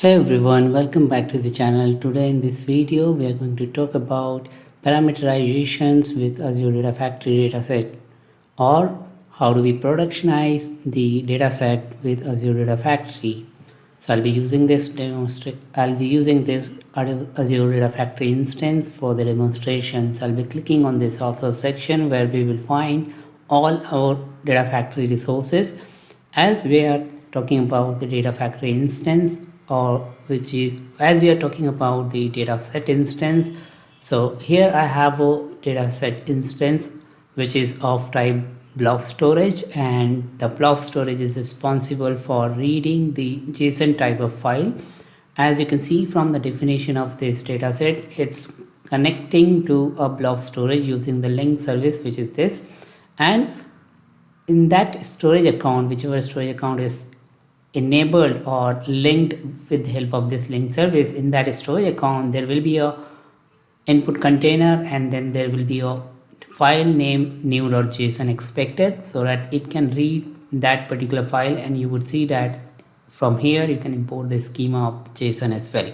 Hey everyone, welcome back to the channel. Today in this video, we are going to talk about parameterizations with Azure Data Factory dataset, or how do we productionize the dataset with Azure Data Factory. So I'll be using this Azure Data Factory instance for the demonstrations. I'll be clicking on this author section where we will find all our Data Factory resources. As we are talking about the Data Factory instance, or which is as we are talking about the dataset instance. So here I have a dataset instance which is of type blob storage, and the blob storage is responsible for reading the JSON type of file. As you can see from the definition of this dataset, it's connecting to a blob storage using the link service, which is this. And in that storage account, whichever storage account is enabled or linked with the help of this link service, in that storage account there will be a input container, and then there will be a file name new.json expected, so that it can read that particular file, and you would see that from here you can import the schema of JSON as well.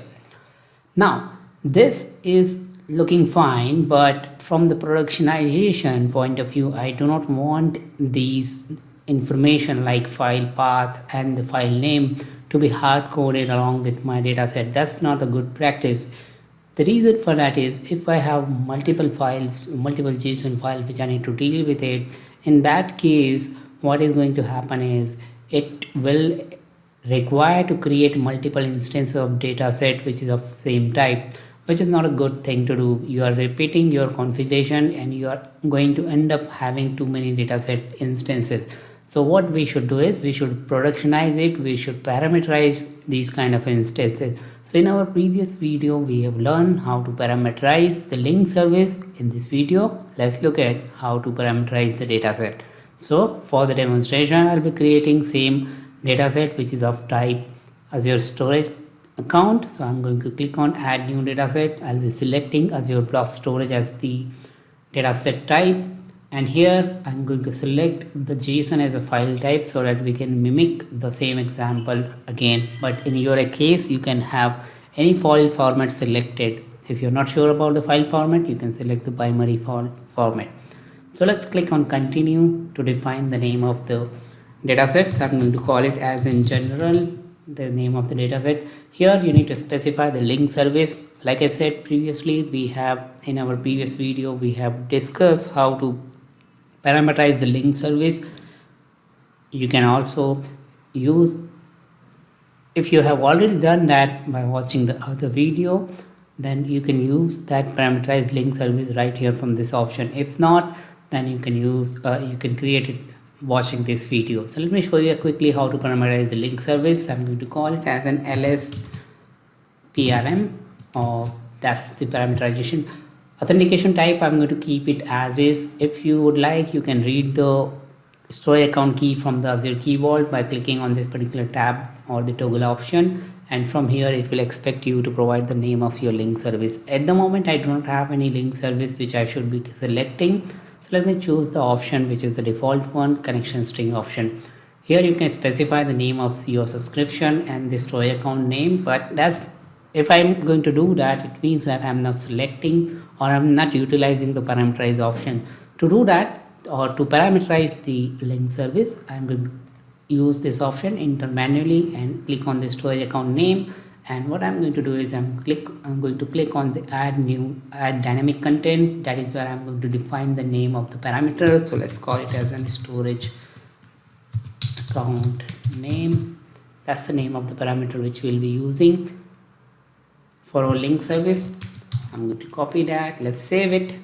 Now this is looking fine, but from the productionization point of view, I do not want these information like file path and the file name to be hard coded along with my dataset. That's not a good practice. The reason for that is, if I have multiple files, multiple JSON files which I need to deal with it, in that case what is going to happen is it will require to create multiple instances of dataset which is of same type, which is not a good thing to do. You are repeating your configuration and you are going to end up having too many dataset instances. So what we should do is we should productionize it. We should parameterize these kind of instances. So in our previous video, we have learned how to parameterize the link service. In this video, let's look at how to parameterize the dataset. So for the demonstration, I'll be creating same dataset which is of type Azure storage account. So I'm going to click on add new dataset. I'll be selecting Azure blob storage as the dataset type, and here I'm going to select the JSON as a file type so that we can mimic the same example again. But in your case, you can have any file format selected. If you're not sure about the file format, you can select the primary file format. So let's click on continue to define the name of the dataset. So I'm going to call it as in general the name of the dataset. Here you need to specify the link service. Like I said previously, we have in our previous video we have discussed how to parameterize the link service. You can also use, if you have already done that by watching the other video, then you can use that parameterized link service right here from this option. If not, then you can use you can create it watching this video. So let me show you quickly how to parameterize the link service. I'm going to call it as an LSPRM, or that's the parameterization. Authentication type, I'm going to keep it as is. If you would like, you can read the storage account key from the Azure Key Vault by clicking on this particular tab or the toggle option, and from here it will expect you to provide the name of your link service. At the moment I do not have any link service which I should be selecting, so let me choose the option which is the default one, connection string option. Here you can specify the name of your subscription and the storage account name, but that's, if I'm going to do that, it means that I'm not selecting or I'm not utilizing the parameterize option. To do that, or to parameterize the link service, I'm going to use this option, enter manually, and click on the storage account name. And what I'm going to do is I'm going to click on the add dynamic content. That is where I'm going to define the name of the parameter. So let's call it as a storage account name. That's the name of the parameter which we'll be using for our link service. I'm going to copy that. Let's save it.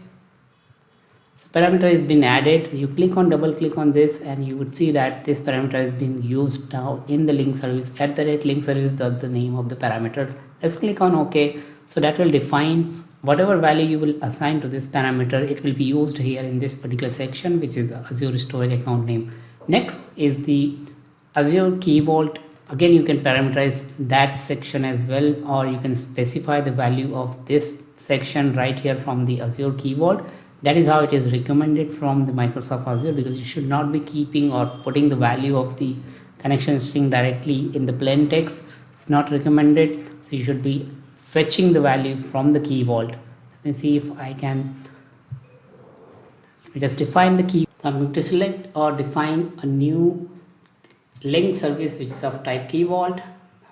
So parameter has been added. You double click on this, and you would see that this parameter has been used now in the link service. At the rate link service, the name of the parameter. Let's click on OK. So that will define whatever value you will assign to this parameter. It will be used here in this particular section, which is the Azure storage account name. Next is the Azure Key Vault. Again, you can parameterize that section as well, or you can specify the value of this section right here from the Azure Key Vault. That is how it is recommended from the Microsoft Azure, because you should not be keeping or putting the value of the connection string directly in the plain text. it's not recommended. So you should be fetching the value from the key vault. Let me see if I can just define the key. I'm going to select or define a new link service which is of type key vault.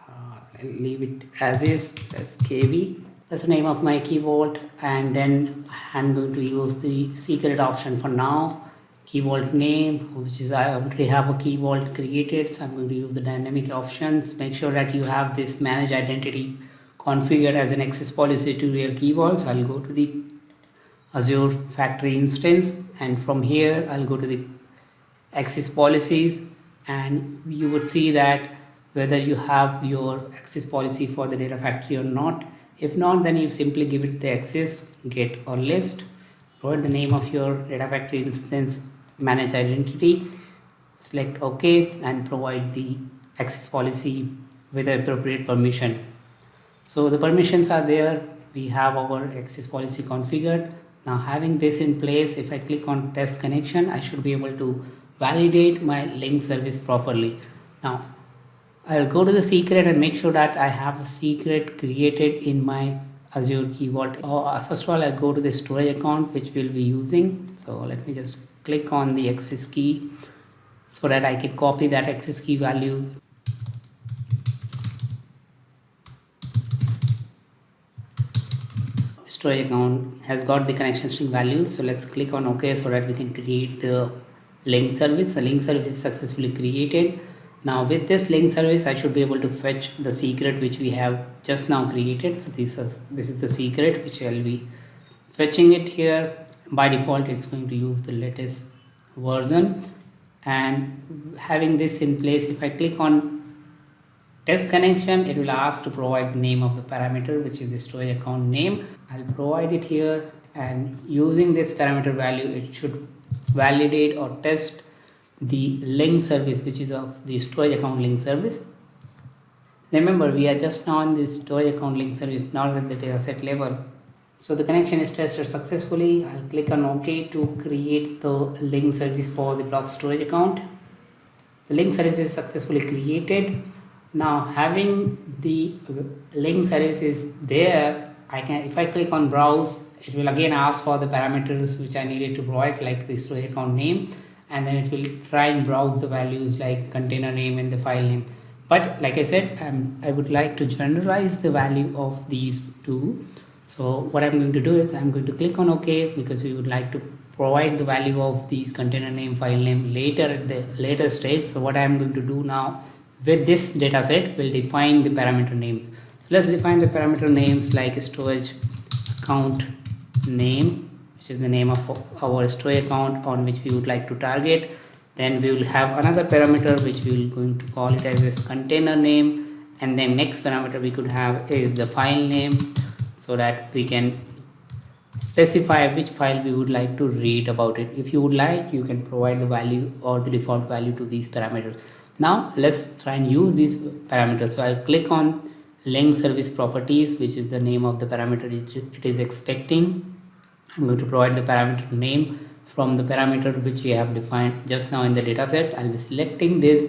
I'll leave it as is, as KV. That's the name of my key vault, and then I'm going to use the secret option for now. Key vault name, which is I already have a key vault created, so I'm going to use the dynamic options. Make sure that you have this manage identity configured as an access policy to your key vault. So I'll go to the Azure Factory instance, and from here I'll go to the access policies, and you would see that whether you have your access policy for the data factory or not. If not, then you simply give it the access, get or list, provide the name of your data factory instance, manage identity, select OK, and provide the access policy with the appropriate permission. So the permissions are there. We have our access policy configured. Now having this in place, if I click on test connection, I should be able to validate my link service properly. Now I'll go to the secret and make sure that I have a secret created in my Azure Key Vault. First of all, I'll go to the storage account which we'll be using. So let me just click on the access key so that I can copy that access key value. Storage account has got the connection string value, so let's click on OK so that we can create the link service. The link service is successfully created. Now with this link service, I should be able to fetch the secret which we have just now created. So this is the secret which I'll be fetching it here. By default, it's going to use the latest version, and having this in place, if I click on test connection, it will ask to provide the name of the parameter, which is the storage account name. I'll provide it here, and using this parameter value, it should validate or test the link service, which is of the storage account link service. Remember, we are just now on the storage account link service, not at the dataset level. So the connection is tested successfully. I'll click on OK to create the link service for the block storage account. The link service is successfully created. Now having the link service is there, if I click on browse, it will again ask for the parameters which I needed to provide, like the storage account name, and then it will try and browse the values like container name and the file name. But like I said, I would like to generalize the value of these two. So what I'm going to do is I'm going to click on OK, because we would like to provide the value of these container name, file name later at the later stage. So what I'm going to do now with this data set, we'll define the parameter names. So let's define the parameter names like storage account name, which is the name of our storage account on which we would like to target. Then we will have another parameter which we will going to call it as this container name, and then next parameter we could have is the file name, so that we can specify which file we would like to read about it. If you would like, you can provide the value or the default value to these parameters. Now let's try and use these parameters. So I'll click on link service properties, which is the name of the parameter it is expecting. I'm going to provide the parameter name from the parameter which we have defined just now in the dataset. I'll be selecting this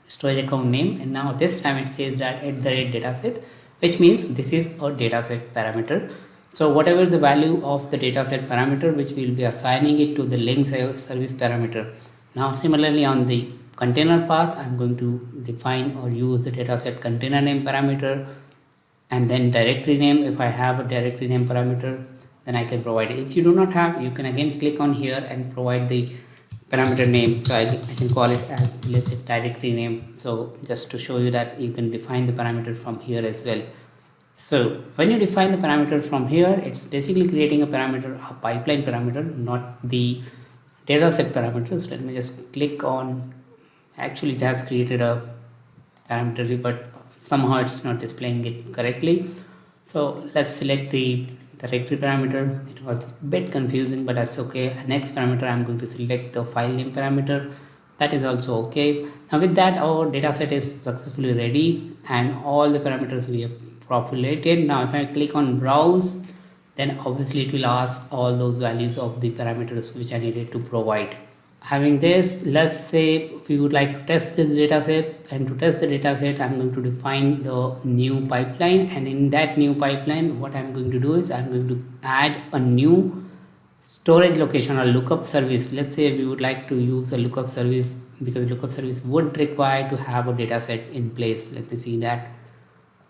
storage account name, and now this time it says that @dataset, which means this is a dataset parameter. So whatever is the value of the dataset parameter, which we will be assigning it to the link service parameter. Now similarly on the container path, I'm going to define or use the dataset container name parameter, and then directory name. If I have a directory name parameter, then I can provide it. If you do not have, you can again click on here and provide the parameter name. So I can call it as, let's say, directory name. So just to show you that you can define the parameter from here as well. So when you define the parameter from here, it's basically creating a parameter, a pipeline parameter, not the dataset parameters. Let me just click on, actually it has created a parameter, but somehow it's not displaying it correctly. So let's select the directory parameter. It was a bit confusing, but that's okay. Next parameter, I'm going to select the file name parameter. That is also okay. Now with that, our dataset is successfully ready and all the parameters we have populated. Now if I click on browse, then obviously it will ask all those values of the parameters which I needed to provide. having this, let's say we would like to test this dataset, and to test the dataset I'm going to define the new pipeline, and in that new pipeline what I'm going to do is I'm going to add a new storage location or lookup service. Let's say we would like to use a lookup service, because lookup service would require to have a dataset in place. Let me see that.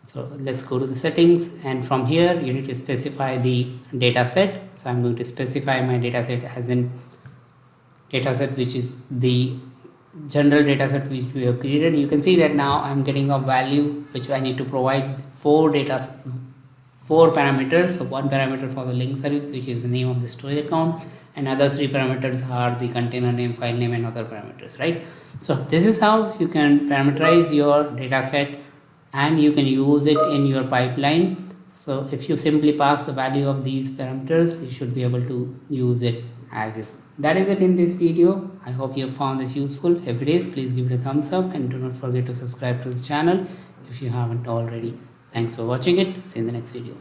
So let's go to the settings, and from here you need to specify the dataset. So I'm going to specify my dataset as in dataset which is the general dataset which we have created. You can see that now I'm getting a value which I need to provide four parameters. So one parameter for the link service, which is the name of the storage account, and other three parameters are the container name, file name, and other parameters, right? So this is how you can parameterize your dataset and you can use it in your pipeline. So if you simply pass the value of these parameters, you should be able to use it as is. That is it in this video. I hope you have found this useful. If it is, please give it a thumbs up and do not forget to subscribe to the channel if you haven't already. Thanks for watching it. See you in the next video.